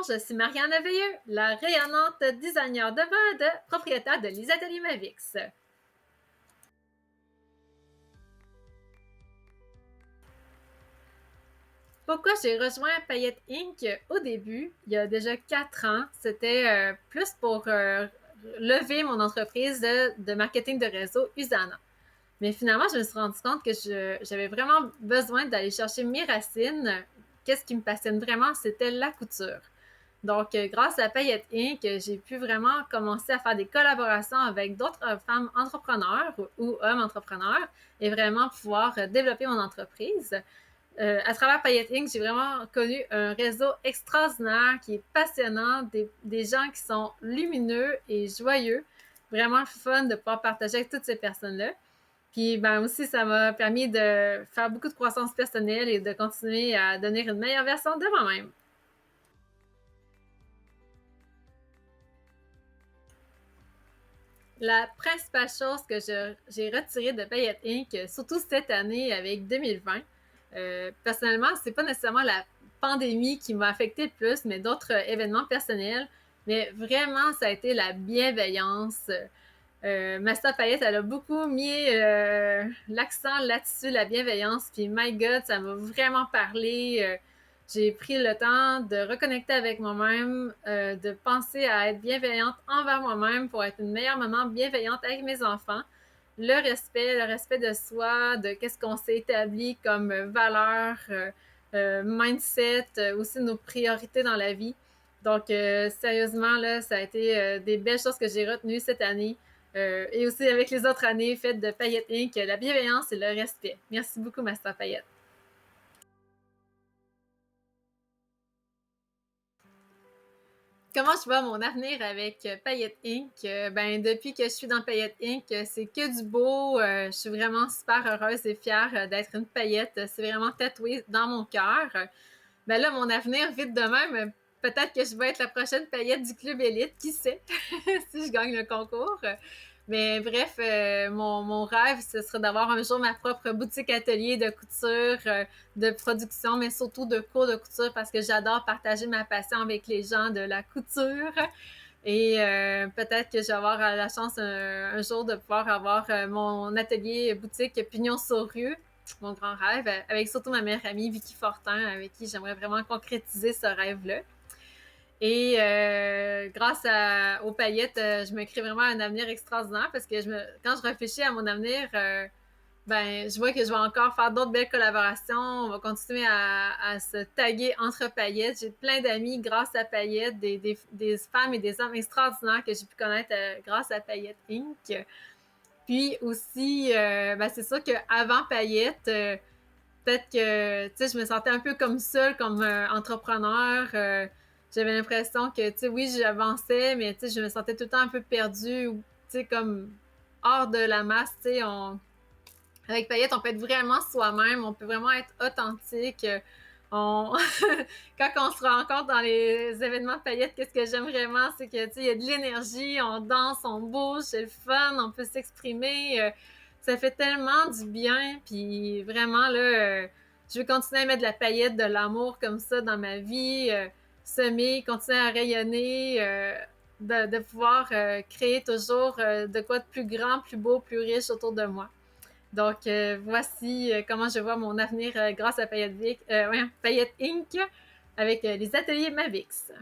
je suis Marianne Veilleux, la rayonnante designer de mode, propriétaire de Les Ateliers Mavix. Pourquoi j'ai rejoint Paillette Inc. Au début, il y a déjà 4 ans, c'était plus pour lever mon entreprise de marketing de réseau Usana. Mais finalement, je me suis rendu compte que j'avais vraiment besoin d'aller chercher mes racines. Qu'est-ce qui me passionne vraiment, c'était la couture. Donc, grâce à Paillette Inc., j'ai pu vraiment commencer à faire des collaborations avec d'autres femmes entrepreneurs ou hommes entrepreneurs et vraiment pouvoir développer mon entreprise. À travers Paillette Inc., j'ai vraiment connu un réseau extraordinaire qui est passionnant, des gens qui sont lumineux et joyeux. Vraiment fun de pouvoir partager avec toutes ces personnes-là. Puis ben aussi, ça m'a permis de faire beaucoup de croissance personnelle et de continuer à devenir une meilleure version de moi-même. La principale chose que j'ai retirée de Payette Inc., surtout cette année avec 2020, personnellement, c'est pas nécessairement la pandémie qui m'a affecté le plus, mais d'autres événements personnels. Mais vraiment, ça a été la bienveillance. Masta Payette, elle a beaucoup mis l'accent là-dessus, la bienveillance. Puis, my God, ça m'a vraiment parlé. J'ai pris le temps de reconnecter avec moi-même, de penser à être bienveillante envers moi-même pour être une meilleure maman bienveillante avec mes enfants. Le respect de soi, de qu'est-ce qu'on s'est établi comme valeur, mindset, aussi nos priorités dans la vie. Donc, sérieusement, là, ça a été des belles choses que j'ai retenues cette année. Et aussi avec les autres années faites de Payette Inc., la bienveillance et le respect. Merci beaucoup, Master Payette. Comment je vois mon avenir avec Payette Inc? Ben, depuis que je suis dans Payette Inc., c'est que du beau. Je suis vraiment super heureuse et fière d'être une paillette. C'est vraiment tatoué dans mon cœur. Ben là, mon avenir, vite de même, peut-être que je vais être la prochaine paillette du club élite, qui sait, si je gagne le concours. Mais bref, mon rêve, ce serait d'avoir un jour ma propre boutique atelier de couture, de production, mais surtout de cours de couture parce que j'adore partager ma passion avec les gens de la couture. Et peut-être que je vais avoir la chance un jour de pouvoir avoir mon atelier boutique Pignon sur rue, mon grand rêve, avec surtout ma meilleure amie Vicky Fortin, avec qui j'aimerais vraiment concrétiser ce rêve-là. Et aux paillettes, je me crée vraiment un avenir extraordinaire parce que quand je réfléchis à mon avenir, ben, je vois que je vais encore faire d'autres belles collaborations. On va continuer à se taguer entre paillettes. J'ai plein d'amis grâce à Paillettes, des femmes et des hommes extraordinaires que j'ai pu connaître grâce à Paillettes Inc. Puis aussi, ben, c'est sûr qu'avant Paillettes, peut-être que, tu sais, je me sentais un peu comme seule, comme entrepreneur. J'avais l'impression que, tu sais, oui, j'avançais, mais, tu sais, je me sentais tout le temps un peu perdue, tu sais, comme hors de la masse, tu sais. Avec Payette, on peut être vraiment soi-même, on peut vraiment être authentique. On... Quand on se rencontre dans les événements de Payette, qu'est-ce que j'aime vraiment, c'est que, tu sais, il y a de l'énergie, on danse, on bouge, c'est le fun, on peut s'exprimer. Ça fait tellement du bien, puis vraiment, là, je veux continuer à mettre de la paillette, de l'amour comme ça dans ma vie, semer, continuer à rayonner, de pouvoir créer toujours de quoi de plus grand, plus beau, plus riche autour de moi. Donc, voici comment je vois mon avenir grâce à Payette Inc. avec les ateliers Mavix.